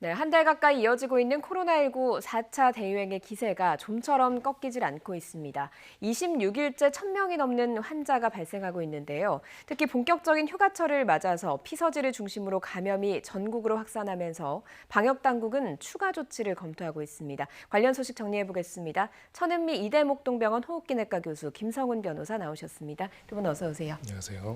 네, 한 달 가까이 이어지고 있는 코로나19 4차 대유행의 기세가 좀처럼 꺾이질 않고 있습니다. 26일째 1,000명이 넘는 환자가 발생하고 있는데요. 특히 본격적인 휴가철을 맞아서 피서지를 중심으로 감염이 전국으로 확산하면서 방역당국은 추가 조치를 검토하고 있습니다. 관련 소식 정리해보겠습니다. 천은미 이대목동병원 호흡기내과 교수 김성훈 변호사 나오셨습니다. 두 분 어서 오세요. 안녕하세요.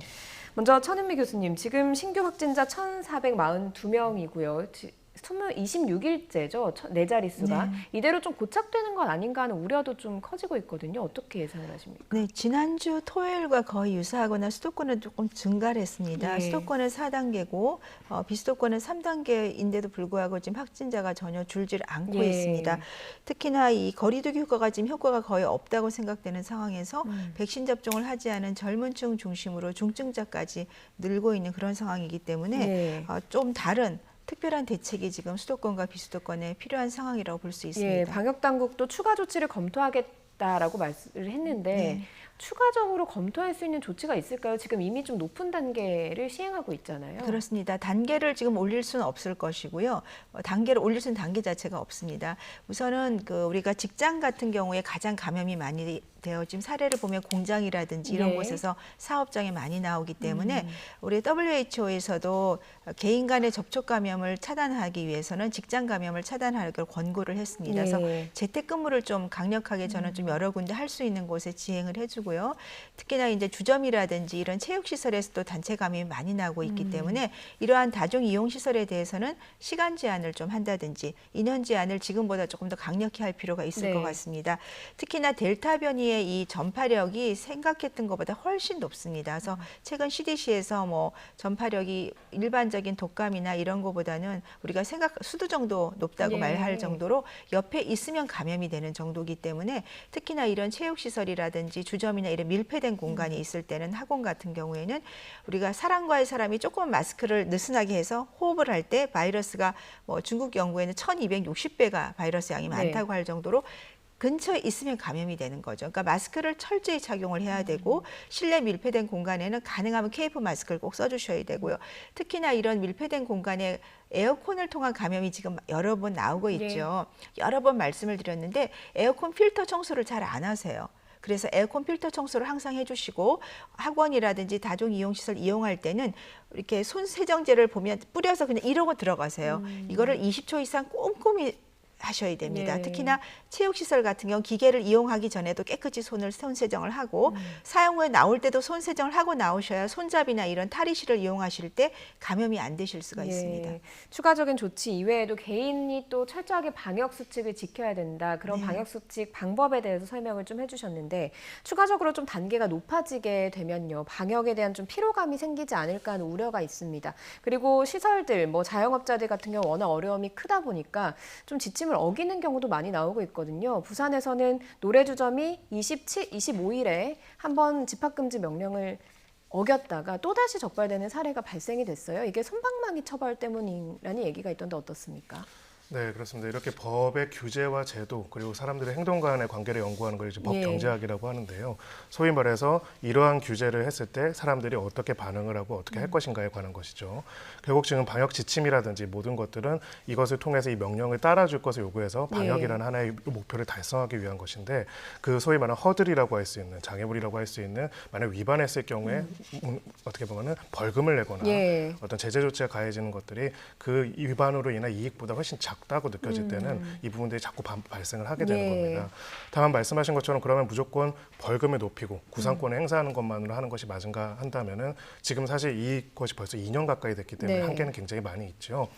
먼저 천은미 교수님, 지금 신규 확진자 1,442명이고요. 26일째죠, 네 자릿수가. 네. 이대로 좀 고착되는 건 아닌가 하는 우려도 좀 커지고 있거든요. 어떻게 예상을 하십니까? 네, 지난주 토요일과 거의 유사하거나 수도권은 조금 증가를 했습니다. 예. 수도권은 4단계고 비수도권은 3단계인데도 불구하고 지금 확진자가 전혀 줄질 않고 예. 있습니다. 특히나 이 거리두기 효과가 지금 효과가 거의 없다고 생각되는 상황에서 백신 접종을 하지 않은 젊은 층 중심으로 중증자까지 늘고 있는 그런 상황이기 때문에 예. 좀 다른 특별한 대책이 지금 수도권과 비수도권에 필요한 상황이라고 볼 수 있습니다. 예, 방역 당국도 추가 조치를 검토하겠다라고 말씀을 했는데 네. 추가적으로 검토할 수 있는 조치가 있을까요? 지금 이미 좀 높은 단계를 시행하고 있잖아요. 그렇습니다. 단계를 지금 올릴 수는 없을 것이고요. 단계를 올릴 수 있는 단계 자체가 없습니다. 우선은 우리가 직장 같은 경우에 가장 감염이 많이 되어 지금 사례를 보면 공장이라든지 이런 네. 곳에서 사업장에 많이 나오기 때문에 우리 WHO에서도 개인 간의 접촉 감염을 차단하기 위해서는 직장 감염을 차단하기를 권고를 했습니다. 예. 그래서 재택근무를 좀 강력하게 저는 좀 여러 군데 할 수 있는 곳에 지행을 해주고요. 특히나 이제 주점이라든지 이런 체육시설에서도 단체 감염이 많이 나고 있기 때문에 이러한 다중 이용 시설에 대해서는 시간 제한을 좀 한다든지 인원 제한을 지금보다 조금 더 강력히 할 필요가 있을 네. 것 같습니다. 특히나 델타 변이의 이 전파력이 생각했던 것보다 훨씬 높습니다. 그래서 최근 CDC에서 뭐 전파력이 일반적인 독감이나 이런 것보다는 우리가 수두 정도 높다고 예. 말할 정도로 옆에 있으면 감염이 되는 정도이기 때문에 특히나 이런 체육시설이라든지 주점이나 이런 밀폐된 공간이 있을 때는 학원 같은 경우에는 우리가 사람과의 사람이 조금 마스크를 느슨하게 해서 호흡을 할 때 바이러스가 뭐 중국 연구에는 1260배가 바이러스 양이 많다고 할 정도로 근처에 있으면 감염이 되는 거죠. 그러니까 마스크를 철저히 착용을 해야 되고 실내 밀폐된 공간에는 가능하면 KF 마스크를 꼭 써주셔야 되고요. 특히나 이런 밀폐된 공간에 에어컨을 통한 감염이 지금 여러 번 나오고 있죠. 여러 번 말씀을 드렸는데 에어컨 필터 청소를 잘 안 하세요. 그래서 에어컨 필터 청소를 항상 해주시고 학원이라든지 다중 이용시설 이용할 때는 이렇게 손 세정제를 보면 뿌려서 그냥 이러고 들어가세요. 이거를 20초 이상 꼼꼼히 하셔야 됩니다. 네. 특히나 체육시설 같은 경우 기계를 이용하기 전에도 깨끗이 손 세정을 하고 사용 후에 나올 때도 손 세정을 하고 나오셔야 손잡이나 이런 탈의실을 이용하실 때 감염이 안 되실 수가 있습니다. 추가적인 조치 이외에도 개인이 또 철저하게 방역 수칙을 지켜야 된다. 그런 네. 방역 수칙 방법에 대해서 설명을 좀 해주셨는데 추가적으로 좀 단계가 높아지게 되면요. 방역에 대한 좀 피로감이 생기지 않을까 하는 우려가 있습니다. 그리고 시설들, 뭐 자영업자들 같은 경우 워낙 어려움이 크다 보니까 좀 지침을 어기는 경우도 많이 나오고 있거든요. 부산에서는 노래주점이 25일에 한번 집합금지 명령을 어겼다가 또다시 적발되는 사례가 발생이 됐어요. 이게 솜방망이 처벌 때문이라는 얘기가 있던데 어떻습니까? 네, 그렇습니다. 이렇게 법의 규제와 제도 그리고 사람들의 행동 간의 관계를 연구하는 걸 이제 법 예. 경제학이라고 하는데요. 소위 말해서 이러한 규제를 했을 때 사람들이 어떻게 반응을 하고 어떻게 할 것인가에 관한 것이죠. 결국 지금 방역 지침이라든지 모든 것들은 이것을 통해서 이 명령을 따라줄 것을 요구해서 방역이라는 하나의 목표를 달성하기 위한 것인데 그 소위 말하는 허들이라고 할 수 있는 장애물이라고 할 수 있는 만약 위반했을 경우에 어떻게 보면은 벌금을 내거나 예. 어떤 제재 조치가 가해지는 것들이 그 위반으로 인한 이익보다 훨씬 작다고 느껴질 때는 이 부분들이 자꾸 발생을 하게 되는 겁니다. 다만 말씀하신 것처럼 그러면 무조건 벌금을 높이고 구상권을 행사하는 것만으로 하는 것이 맞은가 한다면은 지금 사실 이것이 벌써 2년 가까이 됐기 때문에 네. 한계는 굉장히 많이 있죠.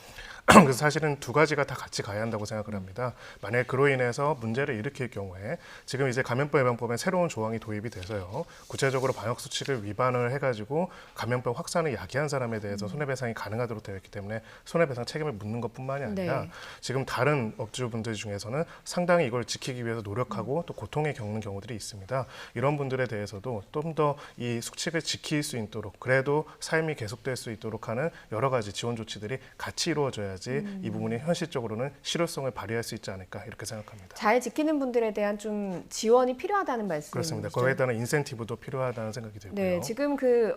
그래서 사실은 두 가지가 다 같이 가야 한다고 생각을 합니다. 만약 그로 인해서 문제를 일으킬 경우에 지금 이제 감염법 예방법에 새로운 조항이 도입이 돼서요. 구체적으로 방역 수칙을 위반을 해가지고 감염병 확산을 야기한 사람에 대해서 손해배상이 가능하도록 되어 있기 때문에 손해배상 책임을 묻는 것뿐만이 아니라 지금 다른 업주분들 중에서는 상당히 이걸 지키기 위해서 노력하고 또 고통에 겪는 경우들이 있습니다. 이런 분들에 대해서도 좀 더 이 수칙을 지킬 수 있도록 그래도 삶이 계속될 수 있도록 하는 여러 가지 지원 조치들이 같이 이루어져야 있어야지 이 부분이 현실적으로는 실효성을 발휘할 수 있지 않을까 이렇게 생각합니다. 잘 지키는 분들에 대한 좀 지원이 필요하다는 말씀이시죠? 그렇습니다. 거기에 따른 인센티브도 필요하다는 생각이 들고요. 네, 지금 그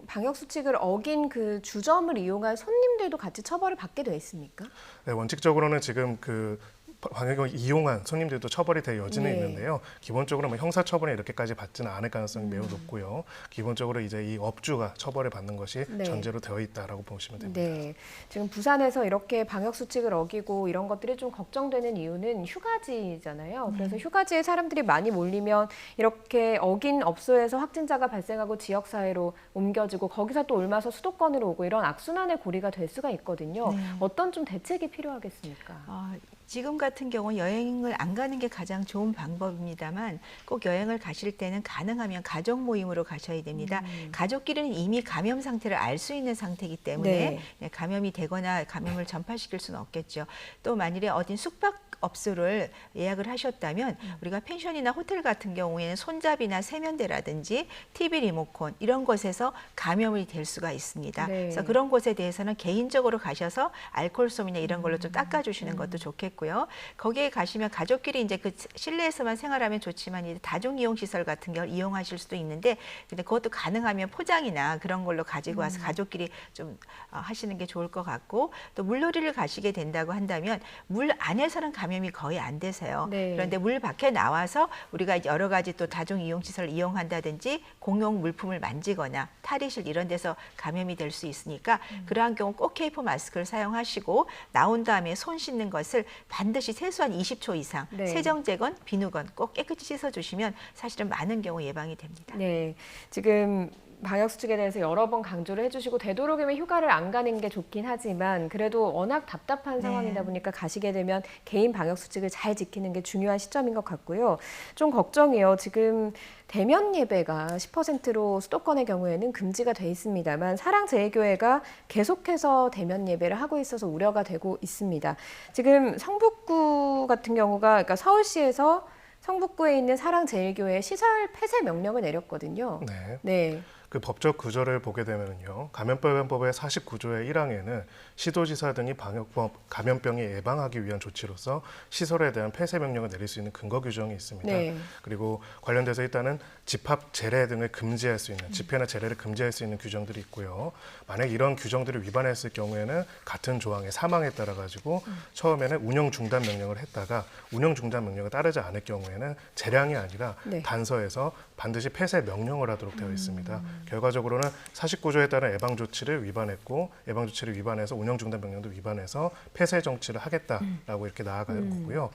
방역 수칙을 어긴 그 주점을 이용한 손님들도 같이 처벌을 받게 돼 있습니까? 네, 원칙적으로는 지금 그 방역을 이용한 손님들도 처벌이 될 여지는 네. 있는데요. 기본적으로 뭐 형사처벌에 이렇게까지 받지는 않을 가능성이 매우 높고요. 기본적으로 이제 이 업주가 처벌을 받는 것이 네. 전제로 되어 있다라고 보시면 됩니다. 네, 지금 부산에서 이렇게 방역 수칙을 어기고 이런 것들이 좀 걱정되는 이유는 휴가지잖아요. 그래서 휴가지에 사람들이 많이 몰리면 이렇게 어긴 업소에서 확진자가 발생하고 지역 사회로 옮겨지고 거기서 또 옮아서 수도권으로 오고 이런 악순환의 고리가 될 수가 있거든요. 네. 어떤 좀 대책이 필요하겠습니까? 지금 같은 경우 여행을 안 가는 게 가장 좋은 방법입니다만 꼭 여행을 가실 때는 가능하면 가족 모임으로 가셔야 됩니다. 가족끼리는 이미 감염 상태를 알 수 있는 상태이기 때문에 네. 감염이 되거나 감염을 전파시킬 수는 없겠죠. 또 만일에 어딘 숙박업소를 예약을 하셨다면 우리가 펜션이나 호텔 같은 경우에는 손잡이나 세면대라든지 TV 리모컨 이런 곳에서 감염이 될 수가 있습니다. 네. 그래서 그런 곳에 대해서는 개인적으로 가셔서 알코올솜이나 이런 걸로 좀 닦아주시는 것도 좋겠고요. 거기에 가시면 가족끼리 이제 그 실내에서만 생활하면 좋지만 이제 다중 이용 시설 같은 걸 이용하실 수도 있는데, 근데 그것도 가능하면 포장이나 그런 걸로 가지고 와서 가족끼리 좀 하시는 게 좋을 것 같고, 또 물놀이를 가시게 된다고 한다면 물 안에서는 감염이 거의 안 되세요. 네. 그런데 물 밖에 나와서 우리가 여러 가지 또 다중 이용 시설을 이용한다든지 공용 물품을 만지거나 탈의실 이런 데서 감염이 될 수 있으니까 그러한 경우 꼭 K4 마스크를 사용하시고 나온 다음에 손 씻는 것을 반드시 최소한 20초 이상 네. 세정제건 비누건 꼭 깨끗이 씻어주시면 사실은 많은 경우 예방이 됩니다. 네, 지금 방역 수칙에 대해서 여러 번 강조를 해주시고 되도록이면 휴가를 안 가는 게 좋긴 하지만 그래도 워낙 답답한 상황이다 보니까 가시게 되면 개인 방역 수칙을 잘 지키는 게 중요한 시점인 것 같고요. 좀 걱정이에요. 지금 대면 예배가 10%로 수도권의 경우에는 금지가 돼 있습니다만 사랑제일교회가 계속해서 대면 예배를 하고 있어서 우려가 되고 있습니다. 지금 성북구 같은 경우가 그러니까 서울시에서 성북구에 있는 사랑제일교회 시설 폐쇄 명령을 내렸거든요. 네. 네. 그 법적 구조를 보게 되면요, 감염병법의 49조의 1항에는 시도지사 등이 감염병이 예방하기 위한 조치로서 시설에 대한 폐쇄 명령을 내릴 수 있는 근거 규정이 있습니다. 네. 그리고 관련돼서 일단은 집합 재래 등을 금지할 수 있는 집회나 재래를 금지할 수 있는 규정들이 있고요. 만약 이런 규정들을 위반했을 경우에는 같은 조항의 3항에 따라 가지고 처음에는 운영 중단 명령을 했다가 운영 중단 명령을 따르지 않을 경우에는 재량이 아니라 네. 단서에서 반드시 폐쇄 명령을 하도록 되어 있습니다. 결과적으로는 49조에 따른 예방조치를 위반했고 예방조치를 위반해서 운영중단 명령도 위반해서 폐쇄 정치를 하겠다라고 이렇게 나아갈 거고요.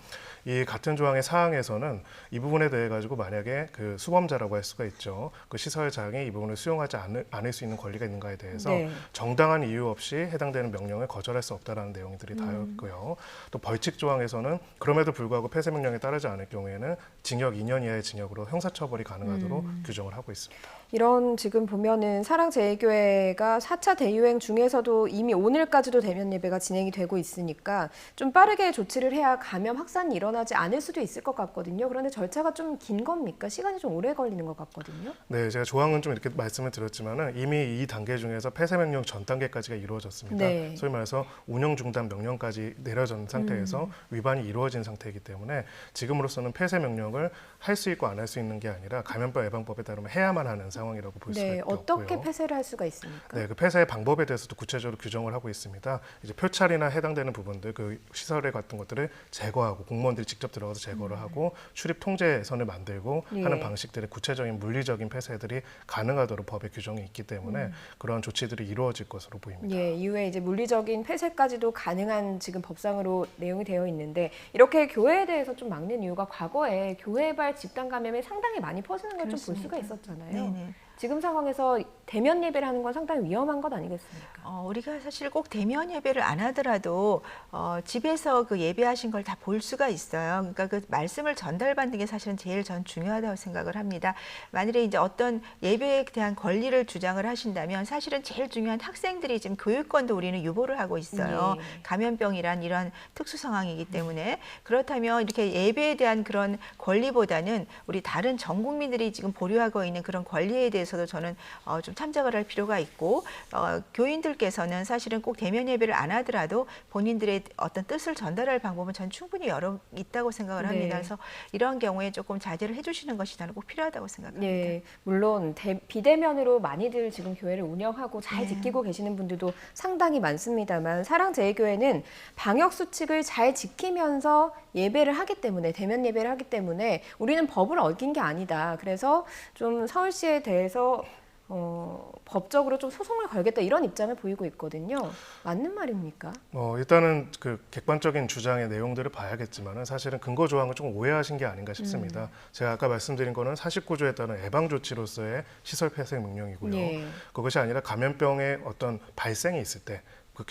이 같은 조항의 사항에서는 이 부분에 대해 가지고 만약에 그 수범자라고 할 수가 있죠. 그 시설장이 이 부분을 수용하지 않을 수 있는 권리가 있는가에 대해서 네. 정당한 이유 없이 해당되는 명령을 거절할 수 없다라는 내용들이 다 있고요. 또 벌칙 조항에서는 그럼에도 불구하고 폐쇄 명령에 따르지 않을 경우에는 징역 2년 이하의 징역으로 형사처벌이 가능하도록 규정을 하고 있습니다. 이런 지금 보면은 사랑제일교회가 4차 대유행 중에서도 이미 오늘까지도 대면 예배가 진행이 되고 있으니까 좀 빠르게 조치를 해야 감염 확산이 일어나지 않을 수도 있을 것 같거든요. 그런데 절차가 좀 긴 겁니까? 시간이 좀 오래 걸리는 것 같거든요. 네, 제가 조항은 좀 이렇게 말씀을 드렸지만은 이미 이 단계 중에서 폐쇄 명령 전 단계까지가 이루어졌습니다. 네. 소위 말해서 운영 중단 명령까지 내려진 상태에서 위반이 이루어진 상태이기 때문에 지금으로서는 폐쇄 명령을 할 수 있고 안 할 수 있는 게 아니라 감염병 예방법에 따르면 해야만 하는 상황이라고 볼 수가 네, 있고요. 어떻게 폐쇄를 할 수가 있습니까? 네, 그 폐쇄의 방법에 대해서도 구체적으로 규정을 하고 있습니다. 이제 표찰이나 해당되는 부분들, 그 시설에 같은 것들을 제거하고 공무원들이 직접 들어가서 제거를 하고 출입 통제선을 만들고 예. 하는 방식들의 구체적인 물리적인 폐쇄들이 가능하도록 법에 규정이 있기 때문에 그런 조치들이 이루어질 것으로 보입니다. 예, 이후에 이제 물리적인 폐쇄까지도 가능한 지금 법상으로 내용이 되어 있는데 이렇게 교회에 대해서 좀 막는 이유가 과거에 교회발 집단 감염이 상당히 많이 퍼지는 걸 좀 볼 수가 있었잖아요. 네네. 지금 상황에서 대면 예배를 하는 건 상당히 위험한 것 아니겠습니까? 우리가 사실 꼭 대면 예배를 안 하더라도 집에서 그 예배하신 걸 다 볼 수가 있어요. 그러니까 그 말씀을 전달받는 게 사실은 제일 전 중요하다고 생각을 합니다. 만일에 이제 어떤 예배에 대한 권리를 주장을 하신다면 사실은 제일 중요한 학생들이 지금 교육권도 우리는 유보를 하고 있어요. 예. 감염병이란 이런 특수 상황이기 때문에 그렇다면 이렇게 예배에 대한 그런 권리보다는 우리 다른 전 국민들이 지금 보유하고 있는 그런 권리에 대해서 거에서도 저는 좀 참작을 할 필요가 있고 교인들께서는 사실은 꼭 대면 예배를 안 하더라도 본인들의 어떤 뜻을 전달할 방법은 전 충분히 여러 있다고 생각을 합니다. 네. 그래서 이런 경우에 조금 자제를 해주시는 것이 저는 꼭 필요하다고 생각합니다. 예, 물론 비대면으로 많이들 지금 교회를 운영하고 잘 네. 지키고 계시는 분들도 상당히 많습니다만 사랑제일교회는 방역 수칙을 잘 지키면서 예배를 하기 때문에 대면 예배를 하기 때문에 우리는 법을 어긴 게 아니다. 그래서 좀 서울시에 대해서 법적으로 좀 소송을 걸겠다 이런 입장을 보이고 있거든요. 맞는 말입니까? 일단은 그 객관적인 주장의 내용들을 봐야겠지만은 사실은 근거 조항을 조금 오해하신 게 아닌가 싶습니다. 제가 아까 말씀드린 거는 49조에 따른 예방 조치로서의 시설 폐쇄 명령이고요. 예. 그것이 아니라 감염병의 어떤 발생이 있을 때 그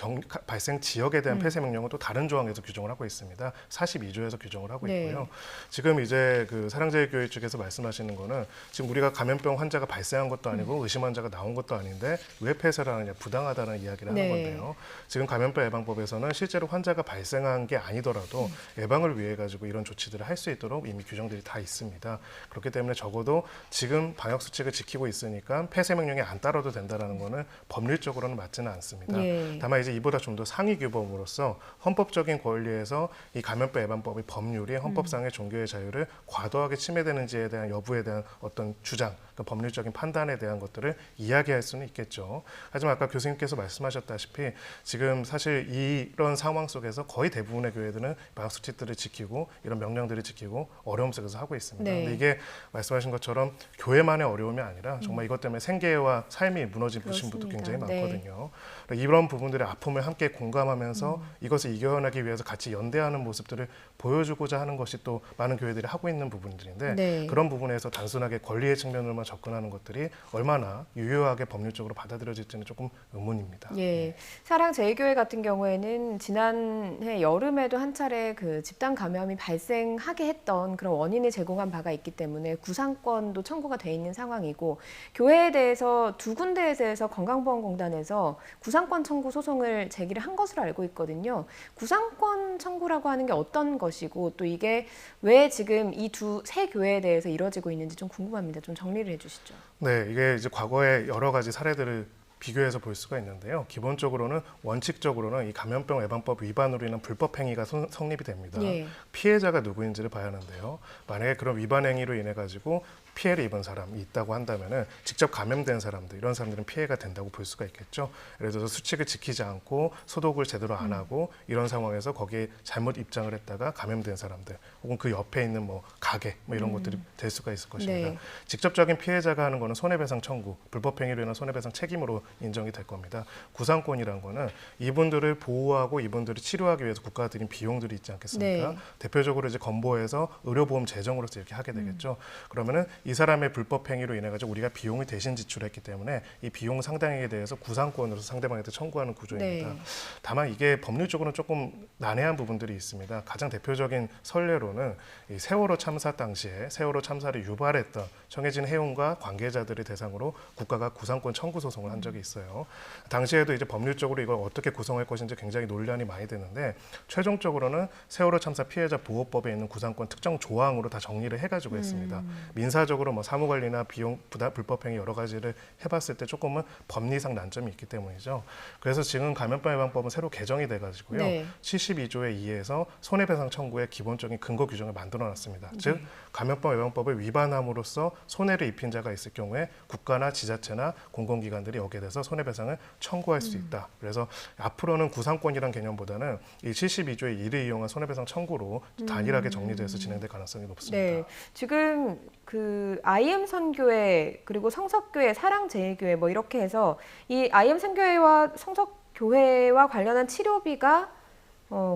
발생 지역에 대한 폐쇄 명령은 또 다른 조항에서 규정을 하고 있습니다. 42조에서 규정을 하고 네. 있고요. 지금 이제 그 사랑제일교회 측에서 말씀하시는 거는 지금 우리가 감염병 환자가 발생한 것도 아니고 의심 환자가 나온 것도 아닌데 왜 폐쇄를 하느냐, 부당하다는 이야기를 네. 하는 건데요. 지금 감염병 예방법에서는 실제로 환자가 발생한 게 아니더라도 예방을 위해 가지고 이런 조치들을 할 수 있도록 이미 규정들이 다 있습니다. 그렇기 때문에 적어도 지금 방역 수칙을 지키고 있으니까 폐쇄 명령이 안 따라도 된다는 거는 법률적으로는 맞지는 않습니다. 예. 다만 이제 이보다 좀 더 상위 규범으로서 헌법적인 권리에서 이 감염병 예방법의 법률이 헌법상의 종교의 자유를 과도하게 침해되는지에 대한 여부에 대한 어떤 주장, 그 법률적인 판단에 대한 것들을 이야기할 수는 있겠죠. 하지만 아까 교수님께서 말씀하셨다시피 지금 사실 이런 상황 속에서 거의 대부분의 교회들은 방역 수칙들을 지키고 이런 명령들을 지키고 어려움 속에서 하고 있습니다. 네. 근데 이게 말씀하신 것처럼 교회만의 어려움이 아니라 정말 이것 때문에 생계와 삶이 무너진 분들도 그렇습니다. 굉장히 네. 많거든요. 이런 부분들의 아픔을 함께 공감하면서 이것을 이겨내기 위해서 같이 연대하는 모습들을 보여주고자 하는 것이 또 많은 교회들이 하고 있는 부분들인데 네. 그런 부분에서 단순하게 권리의 측면으로만 접근하는 것들이 얼마나 유효하게 법률적으로 받아들여질지는 조금 의문입니다. 예, 사랑제일교회 같은 경우에는 지난해 여름에도 한 차례 그 집단 감염이 발생하게 했던 그런 원인을 제공한 바가 있기 때문에 구상권도 청구가 돼 있는 상황이고 교회에 대해서 두 군데에서 건강보험공단에서 구상권 청구 소송을 제기를 한 것으로 알고 있거든요. 구상권 청구라고 하는 게 어떤 것이고 또 이게 왜 지금 이 세 교회에 대해서 이루어지고 있는지 좀 궁금합니다. 좀 정리를 해주시죠. 네, 이게 이제 과거에 여러 가지 사례들을 비교해서 볼 수가 있는데요. 기본적으로는 원칙적으로는 이 감염병 예방법 위반으로 인한 불법 행위가 성립이 됩니다. 예. 피해자가 누구인지를 봐야 하는데요. 만약에 그런 위반 행위로 인해 가지고 피해를 입은 사람이 있다고 한다면은 직접 감염된 사람들 이런 사람들은 피해가 된다고 볼 수가 있겠죠. 예를 들어서 수칙을 지키지 않고 소독을 제대로 안 하고 이런 상황에서 거기에 잘못 입장을 했다가 감염된 사람들 혹은 그 옆에 있는 뭐 가게 뭐 이런 것들이 될 수가 있을 것입니다. 네. 직접적인 피해자가 하는 거는 손해배상 청구, 불법 행위로 인한 손해배상 책임으로 인정이 될 겁니다. 구상권이란 거는 이분들을 보호하고 이분들을 치료하기 위해서 국가가 들인 비용들이 있지 않겠습니까? 네. 대표적으로 이제 건보에서 의료보험 재정으로서 이렇게 하게 되겠죠. 그러면은 이 사람의 불법 행위로 인해 가지고 우리가 비용을 대신 지출했기 때문에 이 비용 상당액에 대해서 구상권으로서 상대방한테 청구하는 구조입니다. 네. 다만 이게 법률적으로는 조금 난해한 부분들이 있습니다. 가장 대표적인 선례로는 이 세월호 참사 당시에 세월호 참사를 유발했던 정해진 해운과 관계자들을 대상으로 국가가 구상권 청구 소송을 한 적이 있어요. 당시에도 이제 법률적으로 이걸 어떻게 구성할 것인지 굉장히 논란이 많이 되는데 최종적으로는 세월호 참사 피해자 보호법에 있는 구상권 특정 조항으로 다 정리를 해가지고 했습니다. 민사적으로 뭐 사무관리나 비용 부담 불법행위 여러 가지를 해봤을 때 조금은 법리상 난점이 있기 때문이죠. 그래서 지금 감염병 예방법은 새로 개정이 돼가지고요. 네. 72조에 의해서 손해배상 청구의 기본적인 근거 규정을 만들어놨습니다. 즉 감염병 예방법을 위반함으로써 손해를 입힌 자가 있을 경우에 국가나 지자체나 공공기관들이 여기에 대해서 손해배상을 청구할 수 있다. 그래서 앞으로는 구상권이란 개념보다는 이 72조의 이를 이용한 손해배상 청구로 단일하게 정리돼서 진행될 가능성이 높습니다. 네, 지금 그 IM 선교회 그리고 성석교회, 사랑제일교회 뭐 이렇게 해서 이 IM 선교회와 성석교회와 관련한 치료비가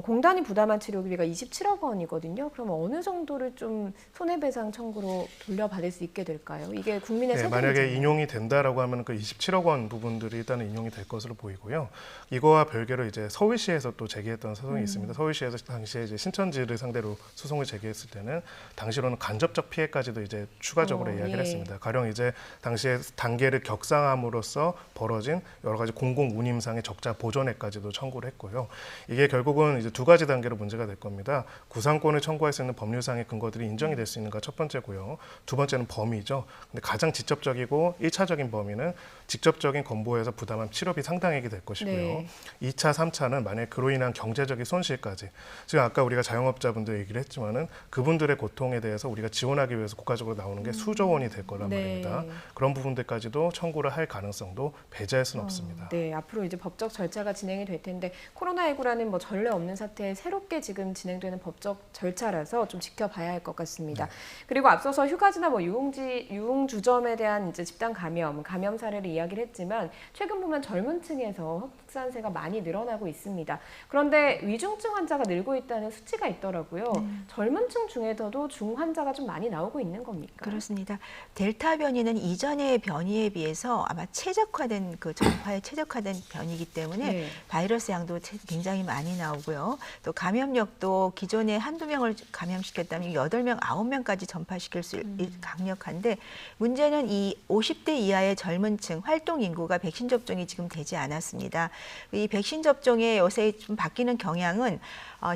공단이 부담한 치료비가 27억 원이거든요. 그러면 어느 정도를 좀 손해배상 청구로 돌려받을 수 있게 될까요? 이게 국민의 네, 책임이잖아요. 만약에 인용이 된다라고 하면 그 27억 원 부분들이 일단은 인용이 될 것으로 보이고요. 이거와 별개로 이제 서울시에서 또 제기했던 소송이 있습니다. 서울시에서 당시에 이제 신천지를 상대로 소송을 제기했을 때는 당시로는 간접적 피해까지도 이제 추가적으로 이야기를 예. 했습니다. 가령 이제 당시에 단계를 격상함으로써 벌어진 여러 가지 공공 운임상의 적자 보전액까지도 청구를 했고요. 이게 결국은 결국은 이제 두 가지 단계로 문제가 될 겁니다. 구상권을 청구할 수 있는 법률상의 근거들이 인정이 될 수 있는가 첫 번째고요. 두 번째는 범위죠. 근데 가장 직접적이고 1차적인 범위는 직접적인 건보에서 부담한 치료비 상당액이 될 것이고요. 네. 2차, 3차는 만약 그로 인한 경제적인 손실까지. 지금 아까 우리가 자영업자분들 얘기를 했지만은 그분들의 고통에 대해서 우리가 지원하기 위해서 국가적으로 나오는 게 수조 원이 될 거란 네. 말입니다. 그런 부분들까지도 청구를 할 가능성도 배제할 수는 없습니다. 네, 앞으로 이제 법적 절차가 진행이 될 텐데 코로나19라는 뭐 전례 없는 사태에 새롭게 지금 진행되는 법적 절차라서 좀 지켜봐야 할 것 같습니다. 그리고 앞서서 휴가지나 뭐 유흥주점에 대한 이제 집단 감염 사례를 이야기를 했지만 최근 보면 젊은 층에서 확산세가 많이 늘어나고 있습니다. 그런데 위중증 환자가 늘고 있다는 수치가 있더라고요. 젊은 층 중에서도 중환자가 좀 많이 나오고 있는 겁니까? 그렇습니다. 델타 변이는 이전의 변이에 비해서 아마 최적화된 그 전파에 최적화된 변이기 때문에 네. 바이러스 양도 굉장히 많이 나오고요. 또 감염력도 기존에 한두 명을 감염시켰다면 8명, 9명까지 전파시킬 수 강력한데 문제는 이 50대 이하의 젊은 층 활동 인구가 백신 접종이 지금 되지 않았습니다. 이 백신 접종에 요새 좀 바뀌는 경향은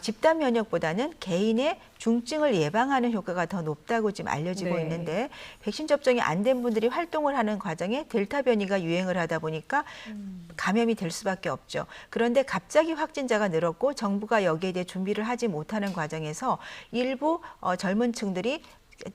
집단 면역보다는 개인의 중증을 예방하는 효과가 더 높다고 지금 알려지고 네. 있는데 백신 접종이 안 된 분들이 활동을 하는 과정에 델타 변이가 유행을 하다 보니까 감염이 될 수밖에 없죠. 그런데 갑자기 확진자가 늘었고 정부가 여기에 대해 준비를 하지 못하는 과정에서 일부 젊은 층들이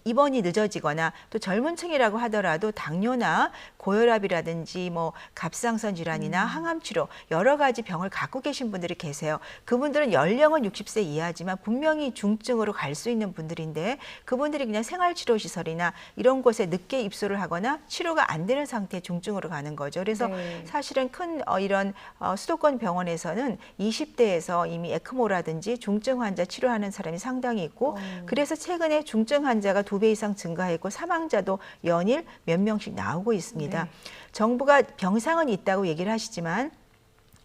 입원이 늦어지거나 또 젊은 층이라고 하더라도 당뇨나 고혈압이라든지 뭐 갑상선 질환이나 항암 치료 여러 가지 병을 갖고 계신 분들이 계세요. 그분들은 연령은 60세 이하지만 분명히 중증으로 갈 수 있는 분들인데 그분들이 그냥 생활치료시설이나 이런 곳에 늦게 입소를 하거나 치료가 안 되는 상태에 중증으로 가는 거죠. 그래서 네. 사실은 큰 이런 수도권 병원에서는 20대에서 이미 에크모라든지 중증 환자 치료하는 사람이 상당히 있고 그래서 최근에 중증 환자가 2배 이상 증가했고 사망자도 연일 몇 명씩 나오고 있습니다. 네. 정부가 병상은 있다고 얘기를 하시지만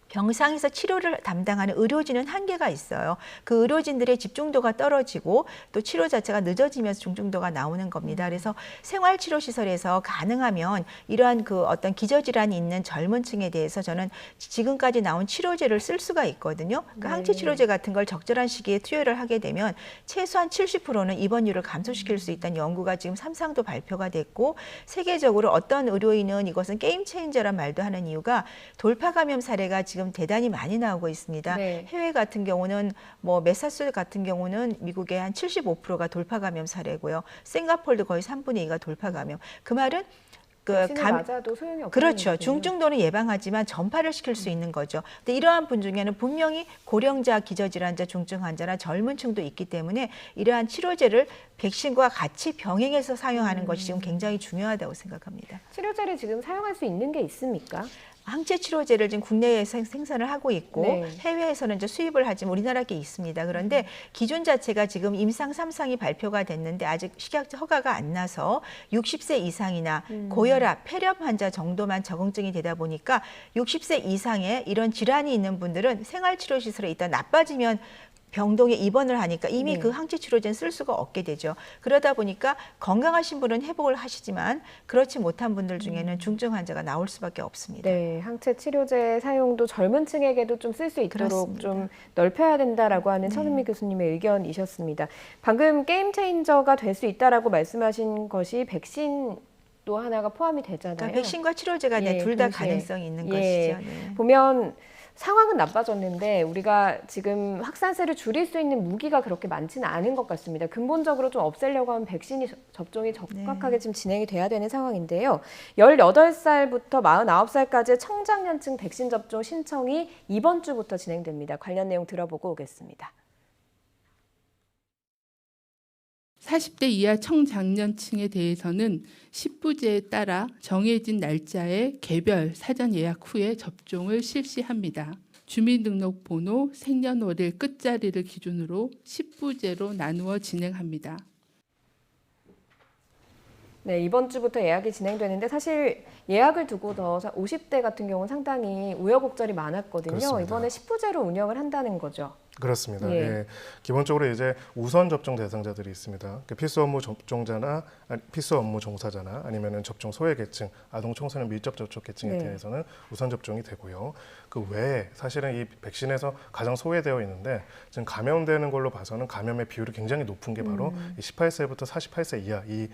병상에서 치료를 담당하는 의료진은 한계가 있어요. 그 의료진들의 집중도가 떨어지고 또 치료 자체가 늦어지면서 중증도가 나오는 겁니다. 그래서 생활치료시설에서 가능하면 이러한 그 어떤 기저질환이 있는 젊은 층에 대해서 저는 지금까지 나온 치료제를 쓸 수가 있거든요. 그 항체치료제 같은 걸 적절한 시기에 투여를 하게 되면 최소한 70%는 입원율을 감소시킬 수 있다는 연구가 지금 삼상도 발표가 됐고 세계적으로 어떤 의료인은 이것은 게임 체인저란 말도 하는 이유가 돌파 감염 사례가 지금 대단히 많이 나오고 있습니다. 네. 해외 같은 경우는 뭐 메사추세츠 같은 경우는 미국의 한 75%가 돌파 감염 사례고요. 싱가포르도 거의 3분의 2가 돌파 감염. 그 말은 백신을 맞아도 소용이 없는 그렇죠. 거군요. 중증도는 예방하지만 전파를 시킬 수 있는 거죠. 근데 이러한 분 중에는 분명히 고령자, 기저질환자, 중증 환자나 젊은 층도 있기 때문에 이러한 치료제를 백신과 같이 병행해서 사용하는 것이 지금 굉장히 중요하다고 생각합니다. 치료제를 지금 사용할 수 있는 게 있습니까? 항체 치료제를 지금 국내에서 생산을 하고 있고 네. 해외에서는 이제 수입을 하지만 우리나라에 있습니다. 그런데 기준 자체가 지금 임상 3상이 발표가 됐는데 아직 식약처 허가가 안 나서 60세 이상이나 고혈압, 폐렴 환자 정도만 적응증이 되다 보니까 60세 이상의 이런 질환이 있는 분들은 생활치료시설에 있다 나빠지면 병동에 입원을 하니까 이미 네. 그 항체치료제는 쓸 수가 없게 되죠. 그러다 보니까 건강하신 분은 회복을 하시지만 그렇지 못한 분들 중에는 중증 환자가 나올 수밖에 없습니다. 네, 항체 치료제 사용도 젊은 층에게도 좀 쓸 수 있도록 그렇습니다. 좀 넓혀야 된다라고 하는 천은미 교수님의 의견이셨습니다. 방금 게임 체인저가 될 수 있다라고 말씀하신 것이 백신도 하나가 포함이 되잖아요. 그러니까 백신과 치료제가 예, 둘 다 동시에. 가능성이 있는 예, 것이죠. 네. 보면 상황은 나빠졌는데 우리가 지금 확산세를 줄일 수 있는 무기가 그렇게 많지는 않은 것 같습니다. 근본적으로 좀 없애려고 하면 백신이 접종이 적극하게 지금 진행이 돼야 되는 상황인데요. 18살부터 49살까지의 청장년층 백신 접종 신청이 이번 주부터 진행됩니다. 관련 내용 들어보고 오겠습니다. 40대 이하 청장년층에 대해서는 10부제에 따라 정해진 날짜에 개별 사전 예약 후에 접종을 실시합니다. 주민등록번호, 생년월일 끝자리를 기준으로 10부제로 나누어 진행합니다. 네, 이번 주부터 예약이 진행되는데 사실 예약을 두고서 50대 같은 경우는 상당히 우여곡절이 많았거든요. 그렇습니다. 이번에 10부제로 운영을 한다는 거죠. 그렇습니다. 예. 예. 기본적으로 이제 우선 접종 대상자들이 있습니다. 필수 업무 접종자나 필수 업무 종사자나 아니면은 접종 소외계층, 아동 청소년 밀접 접촉 계층에 네. 대해서는 우선 접종이 되고요. 그 외에 사실은 이 백신에서 가장 소외되어 있는데 지금 감염되는 걸로 봐서는 감염의 비율이 굉장히 높은 게 바로 이 18세부터 48세 이하 이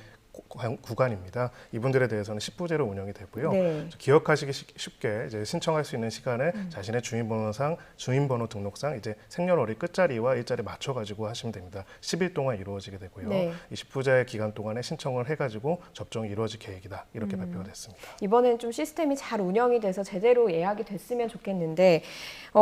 구간입니다. 이분들에 대해서는 10부제로 운영이 되고요. 네. 기억하시기 쉽게 이제 신청할 수 있는 시간에 자신의 주민번호 등록상 이제 생년월일 끝자리와 일자리 맞춰가지고 하시면 됩니다. 10일 동안 이루어지게 되고요. 네. 이 10부제 기간 동안에 신청을 해가지고 접종이 이루어질 계획이다. 이렇게 발표가 됐습니다. 이번엔 좀 시스템이 잘 운영이 돼서 제대로 예약이 됐으면 좋겠는데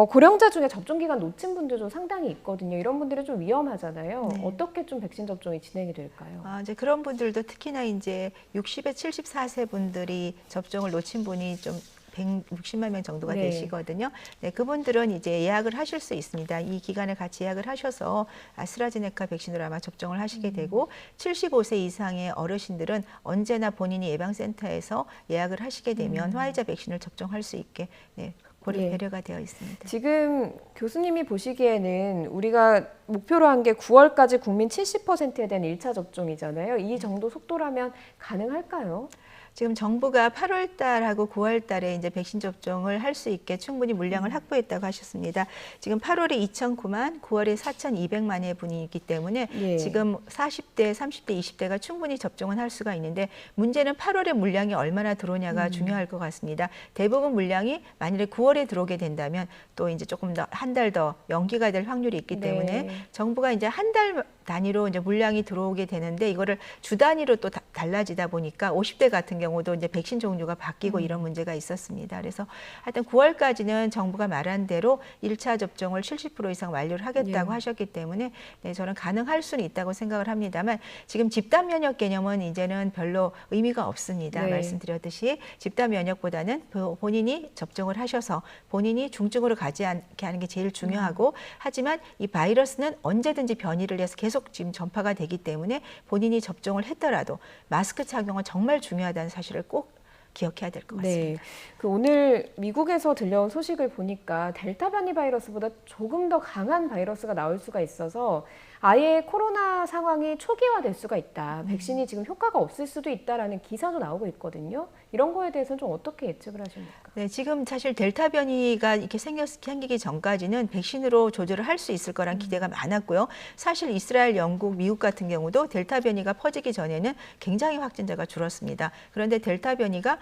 고령자 중에 접종 기간 놓친 분들도 상당히 있거든요. 이런 분들은 좀 위험하잖아요. 네. 어떻게 좀 백신 접종이 진행이 될까요? 이제 그런 분들도 특히나 이제 60에 74세 분들이 접종을 놓친 분이 좀 160만 명 정도가 네. 되시거든요. 네, 그분들은 이제 예약을 하실 수 있습니다. 이 기간에 같이 예약을 하셔서 아스트라제네카 백신으로 아마 접종을 하시게 되고 75세 이상의 어르신들은 언제나 본인이 예방센터에서 예약을 하시게 되면 화이자 백신을 접종할 수 있게 네. 배려가 되어 있습니다. 지금 교수님이 보시기에는 우리가 목표로 한 게 9월까지 국민 70%에 대한 1차 접종이잖아요. 이 정도 속도라면 가능할까요? 지금 정부가 8월 달하고 9월 달에 이제 백신 접종을 할 수 있게 충분히 물량을 확보했다고 하셨습니다. 지금 8월에 2,009만, 9월에 4,200만의 분이기 때문에 예. 지금 40대, 30대, 20대가 충분히 접종은 할 수가 있는데 문제는 8월에 물량이 얼마나 들어오냐가 중요할 것 같습니다. 대부분 물량이 만일에 9월에 들어오게 된다면 또 이제 조금 더 한 달 더 연기가 될 확률이 있기 때문에 네. 정부가 이제 한 달 단위로 이제 물량이 들어오게 되는데 이거를 주 단위로 또 달라지다 보니까 50대 같은 경우도 이제 백신 종류가 바뀌고 이런 문제가 있었습니다. 그래서 하여튼 9월까지는 정부가 말한 대로 1차 접종을 70% 이상 완료를 하겠다고 예. 하셨기 때문에 저는 가능할 수는 있다고 생각을 합니다만 지금 집단 면역 개념은 이제는 별로 의미가 없습니다. 네. 말씀드렸듯이 집단 면역보다는 본인이 접종을 하셔서 본인이 중증으로 가지 않게 하는 게 제일 중요하고 하지만 이 바이러스는 언제든지 변이를 해서 계속 지금 전파가 되기 때문에 본인이 접종을 했더라도 마스크 착용은 정말 중요하다는 사실을 꼭 기억해야 될 것 같습니다. 네. 그 오늘 미국에서 들려온 소식을 보니까 델타 변이 바이러스보다 조금 더 강한 바이러스가 나올 수가 있어서 아예 코로나 상황이 초기화될 수가 있다. 백신이 지금 효과가 없을 수도 있다라는 기사도 나오고 있거든요. 이런 거에 대해서는 좀 어떻게 예측을 하십니까? 네, 지금 사실 델타 변이가 이렇게 생기기 전까지는 백신으로 조절을 할 수 있을 거란 기대가 많았고요. 사실 이스라엘, 영국, 미국 같은 경우도 델타 변이가 퍼지기 전에는 굉장히 확진자가 줄었습니다. 그런데 델타 변이가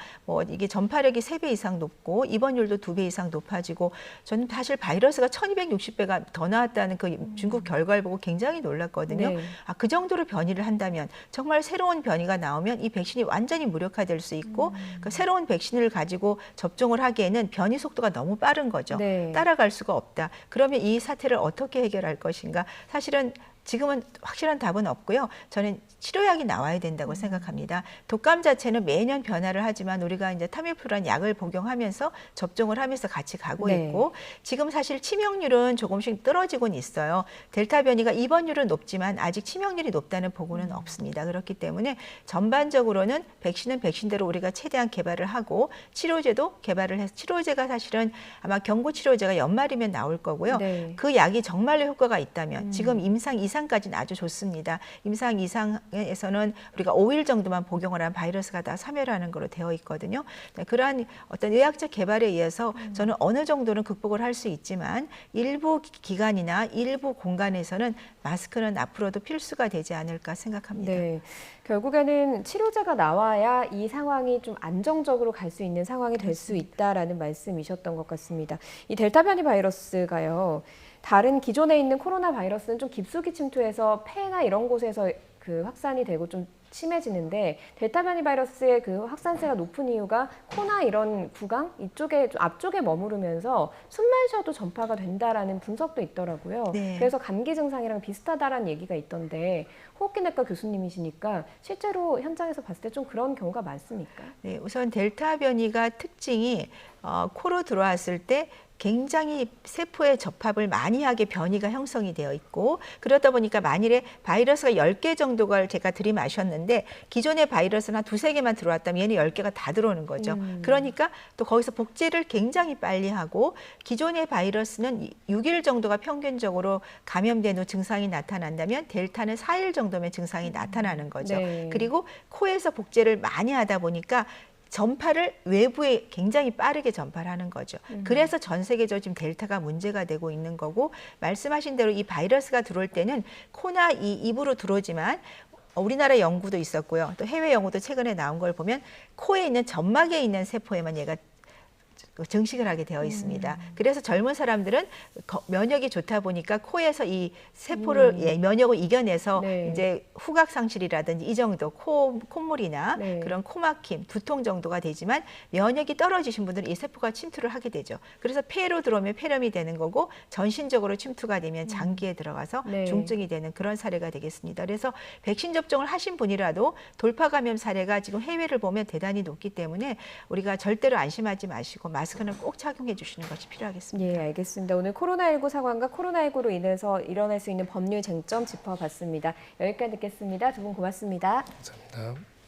이게 전파력이 3배 이상 높고 입원율도 2배 이상 높아지고 저는 사실 바이러스가 1260배가 더 나왔다는 그 중국 결과를 보고 굉장히 놀랐거든요. 네. 그 정도로 변이를 한다면 정말 새로운 변이가 나오면 이 백신이 완전히 무력화될 수 있고 그 새로운 백신을 가지고 접종을 하기에는 변이 속도가 너무 빠른 거죠. 네. 따라갈 수가 없다. 그러면 이 사태를 어떻게 해결할 것인가? 사실은 지금은 확실한 답은 없고요. 저는 치료약이 나와야 된다고 생각합니다. 독감 자체는 매년 변화를 하지만 우리가 이제 타미플루라는 약을 복용하면서 접종을 하면서 같이 가고 네. 있고 지금 사실 치명률은 조금씩 떨어지고는 있어요. 델타 변이가 입원율은 높지만 아직 치명률이 높다는 보고는 없습니다. 그렇기 때문에 전반적으로는 백신은 백신대로 우리가 최대한 개발을 하고 치료제도 개발을 해서 치료제가 사실은 아마 경구 치료제가 연말이면 나올 거고요. 네. 그 약이 정말로 효과가 있다면 지금 임상 2상까지는 아주 좋습니다. 임상 2상에서는 우리가 5일 정도만 복용을 한 바이러스가 다 사멸하는 것으로 되어 있거든요. 네, 그러한 어떤 의학적 개발에 의해서 저는 어느 정도는 극복을 할 수 있지만 일부 기관이나 일부 공간에서는 마스크는 앞으로도 필수가 되지 않을까 생각합니다. 네. 결국에는 치료제가 나와야 이 상황이 좀 안정적으로 갈 수 있는 상황이 될 수 있다라는 말씀이셨던 것 같습니다. 이 델타 변이 바이러스가요. 다른 기존에 있는 코로나 바이러스는 좀 깊숙이 침투해서 폐나 이런 곳에서 그 확산이 되고 좀 심해지는데 델타 변이 바이러스의 그 확산세가 높은 이유가 코나 이런 구강 이쪽에 좀 앞쪽에 머무르면서 숨만 쉬어도 전파가 된다라는 분석도 있더라고요. 네. 그래서 감기 증상이랑 비슷하다라는 얘기가 있던데 호흡기내과 교수님이시니까 실제로 현장에서 봤을 때 좀 그런 경우가 많습니까? 네, 우선 델타 변이가 특징이 코로 들어왔을 때 굉장히 세포의 접합을 많이 하게 변이가 형성이 되어 있고 그러다 보니까 만일에 바이러스가 10개 정도가 제가 들이마셨는데 기존의 바이러스는 한 2-3개만 들어왔다면 얘는 10개가 다 들어오는 거죠. 그러니까 또 거기서 복제를 굉장히 빨리 하고 기존의 바이러스는 6일 정도가 평균적으로 감염된 후 증상이 나타난다면 델타는 4일 정도면 증상이 나타나는 거죠. 네. 그리고 코에서 복제를 많이 하다 보니까 전파를 외부에 굉장히 빠르게 전파를 하는 거죠. 그래서 전 세계적으로 지금 델타가 문제가 되고 있는 거고 말씀하신 대로 이 바이러스가 들어올 때는 코나 이 입으로 들어오지만 우리나라 연구도 있었고요. 또 해외 연구도 최근에 나온 걸 보면 코에 있는 점막에 있는 세포에만 얘가 증식을 하게 되어 있습니다. 그래서 젊은 사람들은 면역이 좋다 보니까 코에서 이 세포를 면역을 이겨내서 네. 이제 후각 상실이라든지 이 정도 콧물이나 네. 그런 코막힘, 두통 정도가 되지만 면역이 떨어지신 분들은 이 세포가 침투를 하게 되죠. 그래서 폐로 들어오면 폐렴이 되는 거고 전신적으로 침투가 되면 장기에 들어가서 네. 중증이 되는 그런 사례가 되겠습니다. 그래서 백신 접종을 하신 분이라도 돌파 감염 사례가 지금 해외를 보면 대단히 높기 때문에 우리가 절대로 안심하지 마시고 마스크는 꼭 착용해 주시는 것이 필요하겠습니다. 예, 알겠습니다. 오늘 코로나19 상황과 코로나19로 인해서 일어날 수 있는 법률 쟁점 짚어봤습니다. 여기까지 듣겠습니다. 두 분 고맙습니다. 감사합니다.